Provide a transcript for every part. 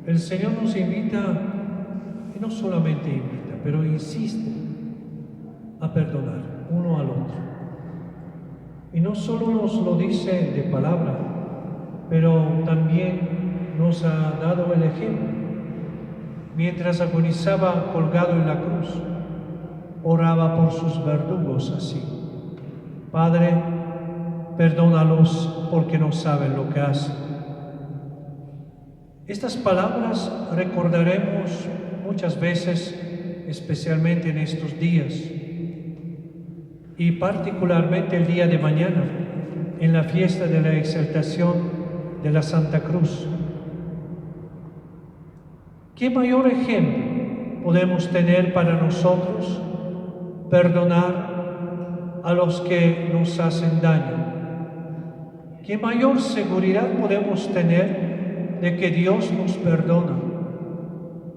el Señor nos invita, y no solamente invita, pero insiste a perdonar uno al otro. Y no solo nos lo dice de palabra, pero también nos ha dado el ejemplo. Mientras agonizaba colgado en la cruz, oraba por sus verdugos así: Padre, perdónalos porque no saben lo que hacen. Estas palabras recordaremos muchas veces, especialmente en estos días, y particularmente el día de mañana, en la fiesta de la exaltación de la Santa Cruz. ¿Qué mayor ejemplo podemos tener para nosotros? Perdonar a los que nos hacen daño. ¿Qué mayor seguridad podemos tener de que Dios nos perdona,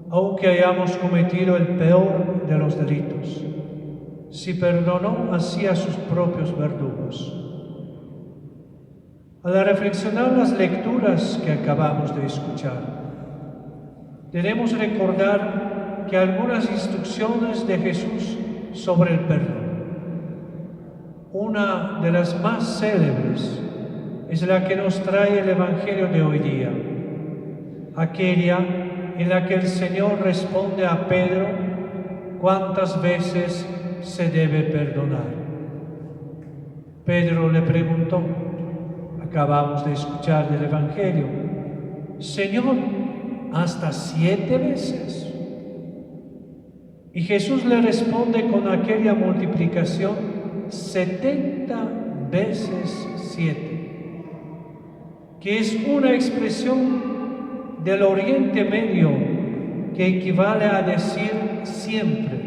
aunque hayamos cometido el peor de los delitos, si perdonó así a sus propios verdugos? Al reflexionar las lecturas que acabamos de escuchar, debemos recordar que algunas instrucciones de Jesús sobre el perdón. Una de las más célebres es la que nos trae el Evangelio de hoy día, aquella en la que el Señor responde a Pedro cuántas veces se debe perdonar. Pedro le preguntó, acabamos de escuchar del Evangelio: Señor, ¿hasta 7 veces? Y Jesús le responde con aquella multiplicación: 70 veces 7, que es una expresión del Oriente Medio que equivale a decir siempre.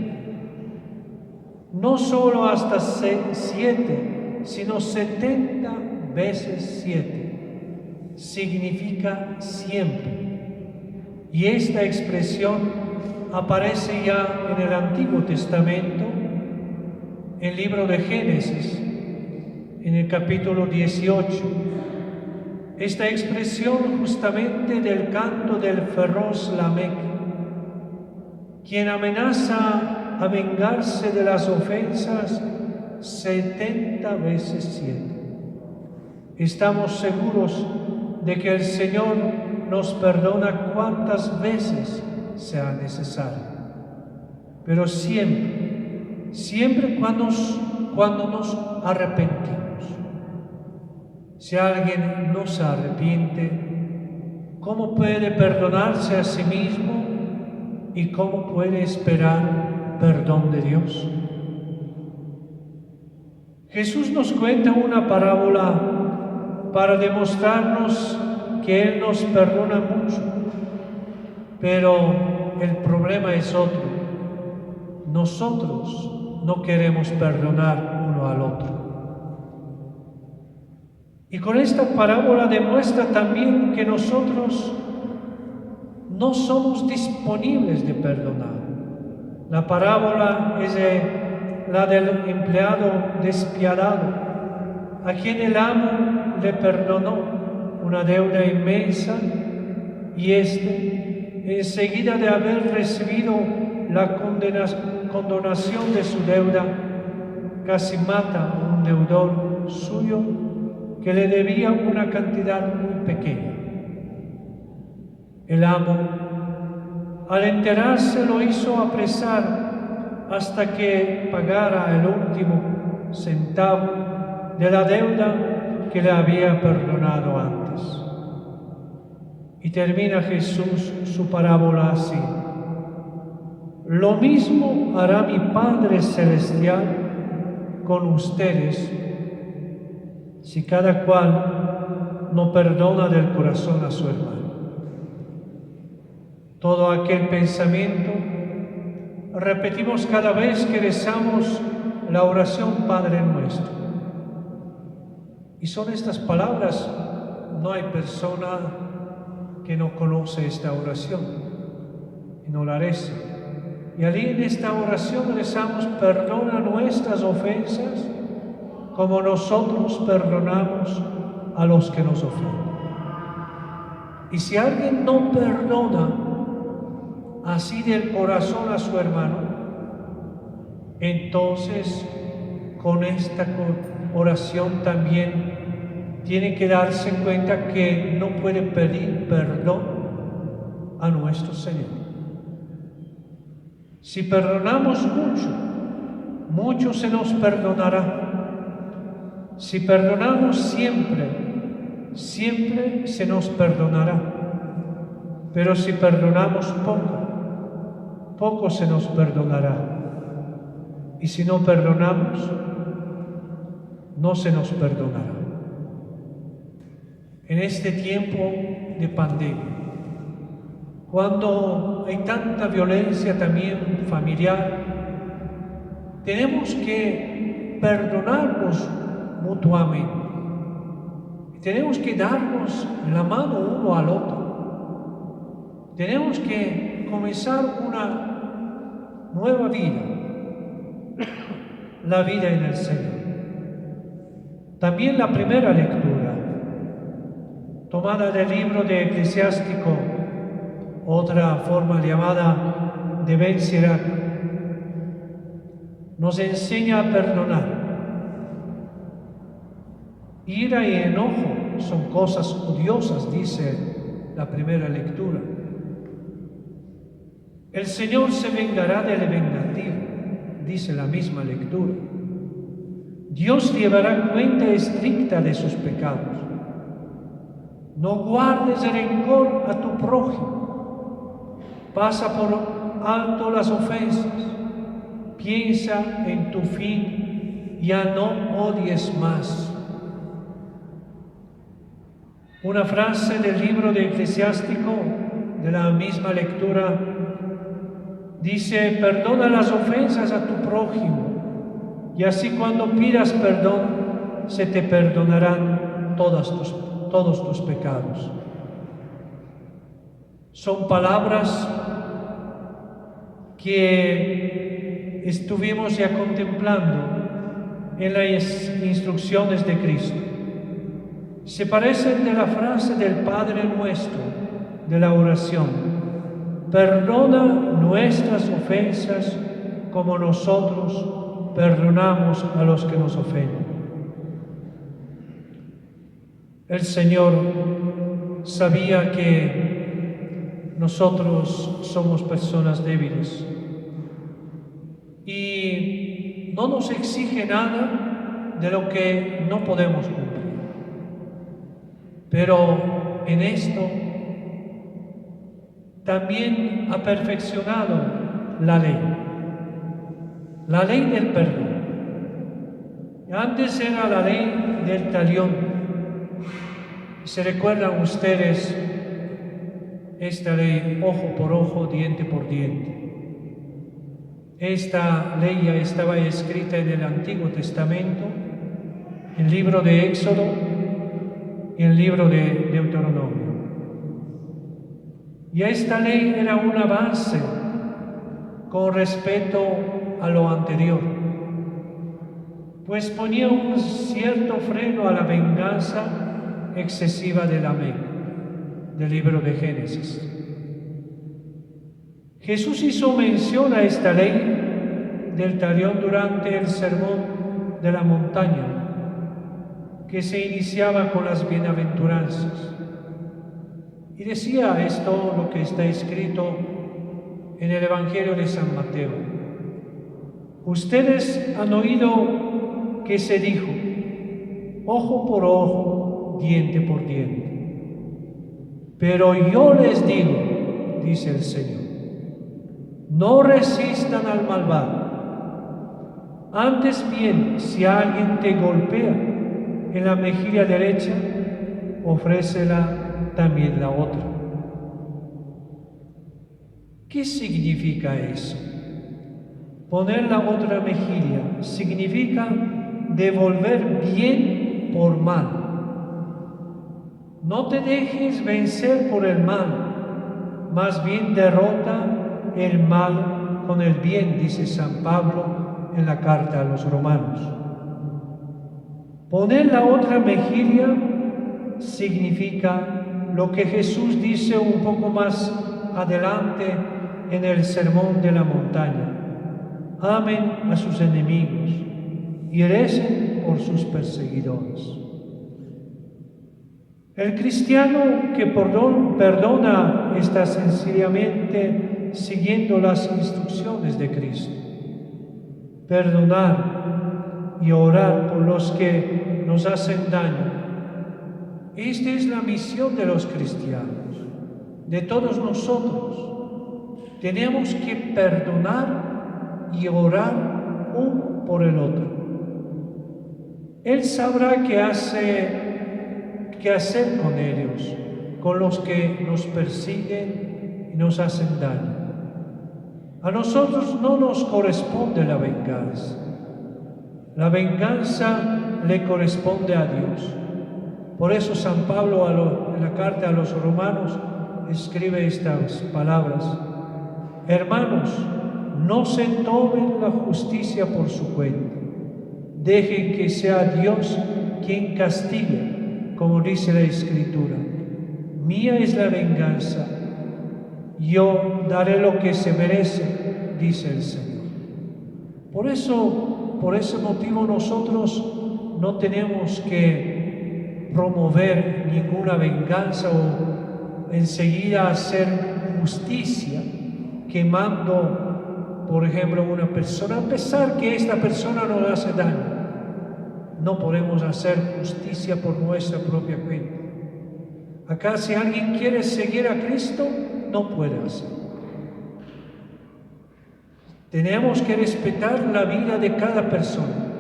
No solo hasta 7, sino 70 veces 7. Significa siempre. Y esta expresión aparece ya en el Antiguo Testamento, en el libro de Génesis, en el capítulo 18. Esta expresión justamente del canto del feroz Lamec, quien amenaza a vengarse de las ofensas 70 veces 7. Estamos seguros de que el Señor nos perdona cuantas veces sea necesario, pero siempre cuando nos arrepentimos. Si alguien no se arrepiente, ¿cómo puede perdonarse a sí mismo y cómo puede esperar perdón de Dios? Jesús nos cuenta una parábola para demostrarnos que Él nos perdona mucho, pero el problema es otro. Nosotros no queremos perdonar uno al otro. Y con esta parábola demuestra también que nosotros no somos disponibles de perdonar. La parábola es la del empleado despiadado, a quien el amo le perdonó una deuda inmensa, y enseguida de haber recibido la condonación de su deuda, casi mata a un deudor suyo que le debía una cantidad muy pequeña. El amo, al enterarse, lo hizo apresar hasta que pagara el último centavo de la deuda que le había perdonado antes. Y termina Jesús su parábola así: lo mismo hará mi Padre Celestial con ustedes si cada cual no perdona del corazón a su hermano. Todo aquel pensamiento repetimos cada vez que rezamos la oración Padre Nuestro. Y son estas palabras, no hay persona que no conoce esta oración y no la reza. Y allí en esta oración rezamos: perdona nuestras ofensas como nosotros perdonamos a los que nos ofenden. Y si alguien no perdona así del corazón a su hermano, entonces con esta oración también tiene que darse cuenta que no puede pedir perdón a nuestro Señor. Si perdonamos mucho, mucho se nos perdonará. Si perdonamos siempre, siempre se nos perdonará. Pero si perdonamos poco, poco se nos perdonará. Y si no perdonamos, no se nos perdonará. En este tiempo de pandemia, cuando hay tanta violencia también familiar, tenemos que perdonarnos mutuamente. Tenemos que darnos la mano uno al otro. Tenemos que comenzar una nueva vida, la vida en el Señor. También la primera lectura, tomada del libro de Eclesiástico, otra forma llamada de Ben Sirach, nos enseña a perdonar. Ira y enojo son cosas odiosas, dice la primera lectura. El Señor se vengará del vengativo, dice la misma lectura. Dios llevará cuenta estricta de sus pecados. No guardes rencor a tu prójimo. Pasa por alto las ofensas. Piensa en tu fin, ya no odies más. Una frase del libro de Eclesiástico, de la misma lectura, dice: perdona las ofensas a tu prójimo, y así cuando pidas perdón, se te perdonarán todos tus pecados. Son palabras que estuvimos ya contemplando en las instrucciones de Cristo. Se parecen de la frase del Padre Nuestro, de la oración: perdona nuestras ofensas como nosotros perdonamos a los que nos ofenden. El Señor sabía que nosotros somos personas débiles y no nos exige nada de lo que no podemos cumplir. Pero en esto también ha perfeccionado la ley del perdón. Antes era la ley del talión. ¿Se recuerdan ustedes esta ley, ojo por ojo, diente por diente? Esta ley ya estaba escrita en el Antiguo Testamento, en el libro de Éxodo y el libro de Deuteronomio. Y esta ley era un avance con respecto a lo anterior, pues ponía un cierto freno a la venganza excesiva de Lamec, del libro de Génesis. Jesús hizo mención a esta ley del talión durante el sermón de la montaña, que se iniciaba con las bienaventuranzas. Y decía esto lo que está escrito en el Evangelio de San Mateo: ustedes han oído que se dijo, ojo por ojo, diente por diente. Pero yo les digo, dice el Señor, no resistan al malvado. Antes bien, si alguien te golpea en la mejilla derecha, ofrécela también la otra. ¿Qué significa eso? Poner la otra mejilla significa devolver bien por mal. No te dejes vencer por el mal, más bien derrota el mal con el bien, dice San Pablo en la carta a los Romanos. Poner la otra mejilla significa lo que Jesús dice un poco más adelante en el Sermón de la Montaña. Amen a sus enemigos y recen por sus perseguidores. El cristiano que perdona está sencillamente siguiendo las instrucciones de Cristo. Perdonar y orar por los que nos hacen daño. Esta es la misión de los cristianos, de todos nosotros. Tenemos que perdonar y orar uno por el otro. Él sabrá qué hacer con ellos, con los que nos persiguen y nos hacen daño. A nosotros no nos corresponde la venganza. La venganza le corresponde a Dios. Por eso San Pablo en la carta a los romanos escribe estas palabras: hermanos, no se tomen la justicia por su cuenta. Dejen que sea Dios quien castigue, como dice la Escritura. Mía es la venganza, yo daré lo que se merece, dice el Señor. Por ese motivo nosotros no tenemos que promover ninguna venganza o enseguida hacer justicia quemando, por ejemplo, a una persona, a pesar que esta persona nos hace daño. No podemos hacer justicia por nuestra propia cuenta. Acá, si alguien quiere seguir a Cristo, no puede hacerlo. Tenemos que respetar la vida de cada persona.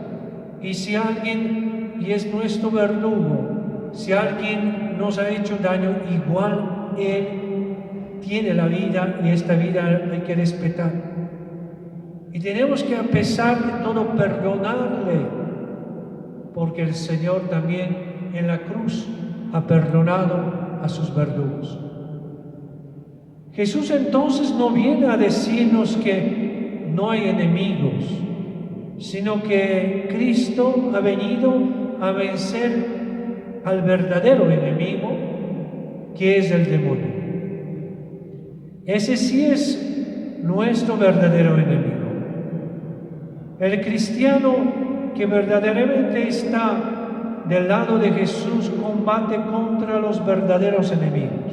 Y si alguien, y es nuestro verdugo, si alguien nos ha hecho daño, igual él tiene la vida y esta vida hay que respetar. Y tenemos que, a pesar de todo, perdonarle, porque el Señor también en la cruz ha perdonado a sus verdugos. Jesús entonces no viene a decirnos que no hay enemigos, sino que Cristo ha venido a vencer al verdadero enemigo, que es el demonio. Ese sí es nuestro verdadero enemigo. El cristiano que verdaderamente está del lado de Jesús combate contra los verdaderos enemigos.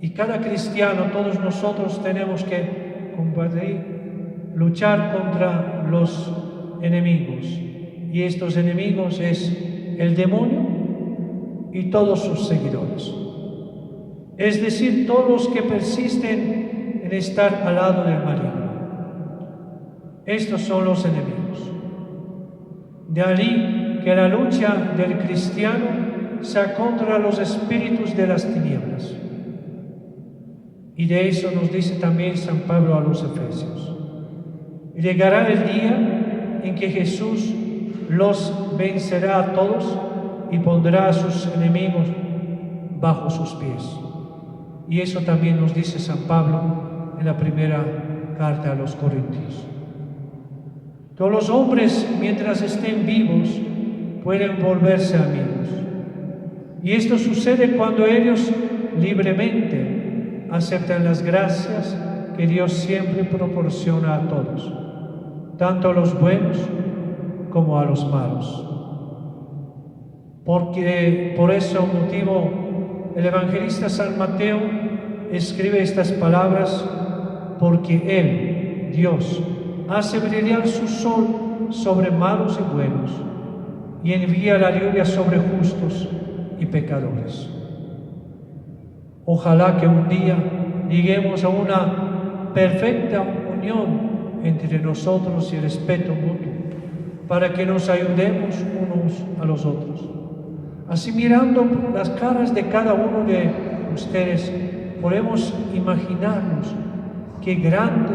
Y cada cristiano, todos nosotros tenemos que combatir, luchar contra los enemigos. Y estos enemigos es el demonio y todos sus seguidores. Es decir, todos los que persisten en estar al lado del maligno. Estos son los enemigos. De ahí que la lucha del cristiano sea contra los espíritus de las tinieblas. Y de eso nos dice también San Pablo a los Efesios. Llegará el día en que Jesús los vencerá a todos y pondrá a sus enemigos bajo sus pies. Y eso también nos dice San Pablo en la primera carta a los Corintios. Todos los hombres, mientras estén vivos, pueden volverse amigos. Y esto sucede cuando ellos libremente aceptan las gracias que Dios siempre proporciona a todos, tanto a los buenos como a los malos. Porque por ese motivo el evangelista San Mateo escribe estas palabras: porque Él, Dios, hace brillar su sol sobre malos y buenos y envía la lluvia sobre justos y pecadores. Ojalá que un día lleguemos a una perfecta unión entre nosotros y respeto mutuo, para que nos ayudemos unos a los otros. Así, mirando las caras de cada uno de ustedes, podemos imaginarnos qué grande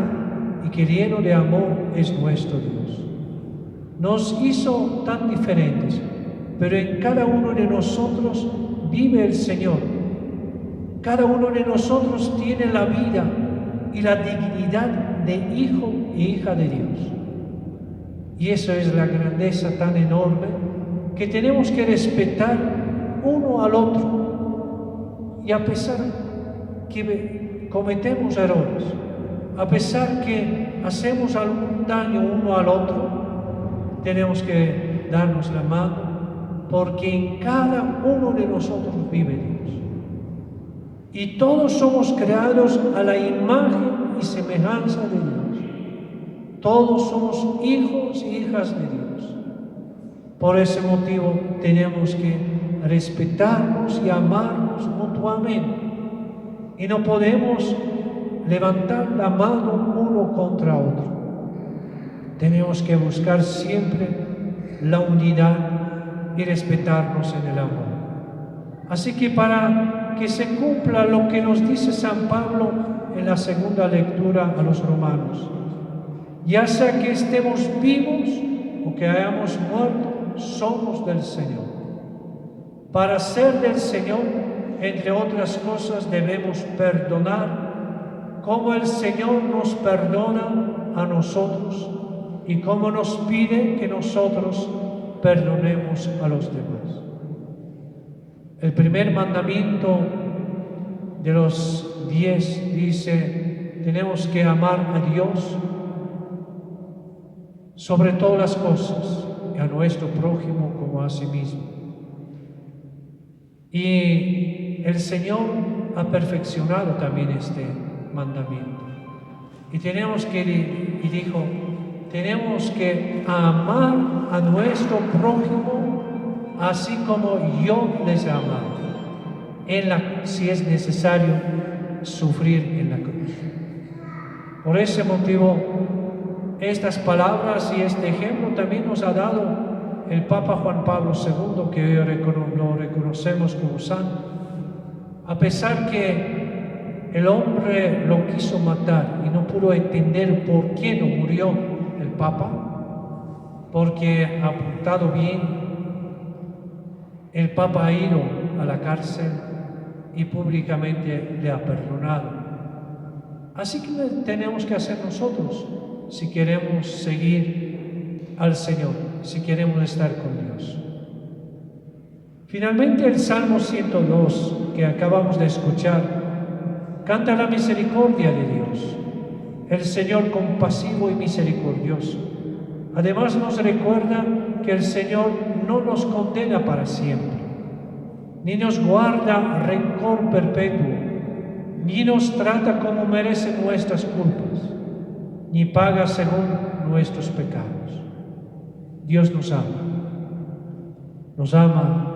y que lleno de amor es nuestro Dios. Nos hizo tan diferentes, pero en cada uno de nosotros vive el Señor. Cada uno de nosotros tiene la vida y la dignidad de hijo e hija de Dios. Y eso es la grandeza tan enorme que tenemos que respetar uno al otro. Y a pesar que cometemos errores, a pesar que hacemos algún daño uno al otro, tenemos que darnos la mano, porque en cada uno de nosotros vive Dios. Y todos somos creados a la imagen y semejanza de Dios. Todos somos hijos y hijas de Dios. Por ese motivo tenemos que respetarnos y amarnos mutuamente. Y no podemos levantar la mano uno contra otro. Tenemos que buscar siempre la unidad y respetarnos en el amor. Así que para que se cumpla lo que nos dice San Pablo en la segunda lectura a los romanos, ya sea que estemos vivos o que hayamos muerto, somos del Señor. Para ser del Señor, entre otras cosas, debemos perdonar como el Señor nos perdona a nosotros y como nos pide que nosotros perdonemos a los demás. El primer mandamiento de los 10 dice: tenemos que amar a Dios sobre todas las cosas y a nuestro prójimo como a sí mismo. Y el Señor ha perfeccionado también este mandamiento. Y tenemos que amar a nuestro prójimo así como yo les he amado, si es necesario sufrir en la cruz. Por ese motivo, estas palabras y este ejemplo también nos ha dado el Papa Juan Pablo II, que hoy lo reconocemos como santo. A pesar que el hombre lo quiso matar y no pudo entender por qué no murió el Papa, porque ha apuntado bien, el Papa ha ido a la cárcel y públicamente le ha perdonado. Así que tenemos que hacer nosotros si queremos seguir al Señor, si queremos estar con Dios. Finalmente, el Salmo 102 que acabamos de escuchar canta la misericordia de Dios, el Señor compasivo y misericordioso. Además nos recuerda que el Señor no nos condena para siempre, ni nos guarda rencor perpetuo, ni nos trata como merecen nuestras culpas, ni paga según nuestros pecados. Dios nos ama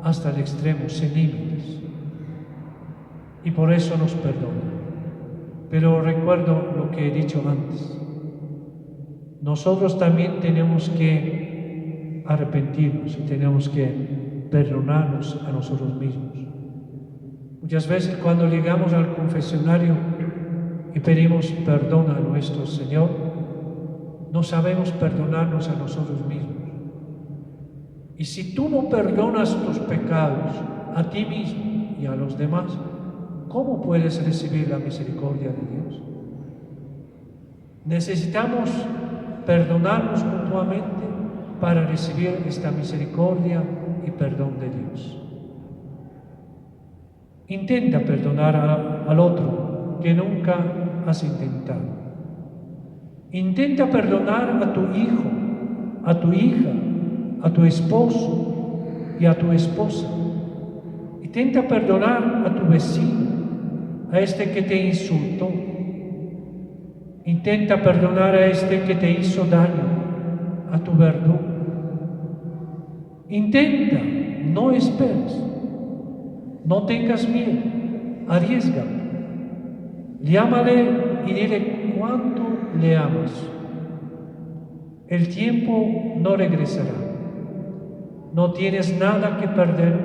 hasta el extremo, sin límites, y por eso nos perdona. Pero recuerdo lo que he dicho antes, nosotros también tenemos que arrepentirnos y tenemos que perdonarnos a nosotros mismos. Muchas veces cuando llegamos al confesionario y pedimos perdón a nuestro Señor, no sabemos perdonarnos a nosotros mismos. Y si tú no perdonas tus pecados a ti mismo y a los demás, ¿cómo puedes recibir la misericordia de Dios? Necesitamos perdonarnos mutuamente para recibir esta misericordia y perdón de Dios. Intenta perdonar al otro que nunca has intentado. Intenta perdonar a tu hijo, a tu hija, a tu esposo y a tu esposa. Intenta perdonar a tu vecino, a este que te insultó. Intenta perdonar a este que te hizo daño, a tu verdugo. Intenta, no esperes, no tengas miedo, arriésgate. Llámale y dile cuánto le amas. El tiempo no regresará. No tienes nada que perder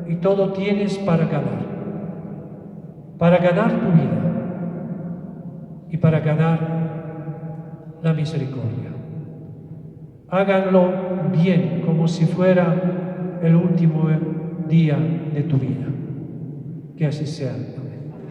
y todo tienes para ganar tu vida y para ganar la misericordia. Háganlo bien, como si fuera el último día de tu vida. Que así sea.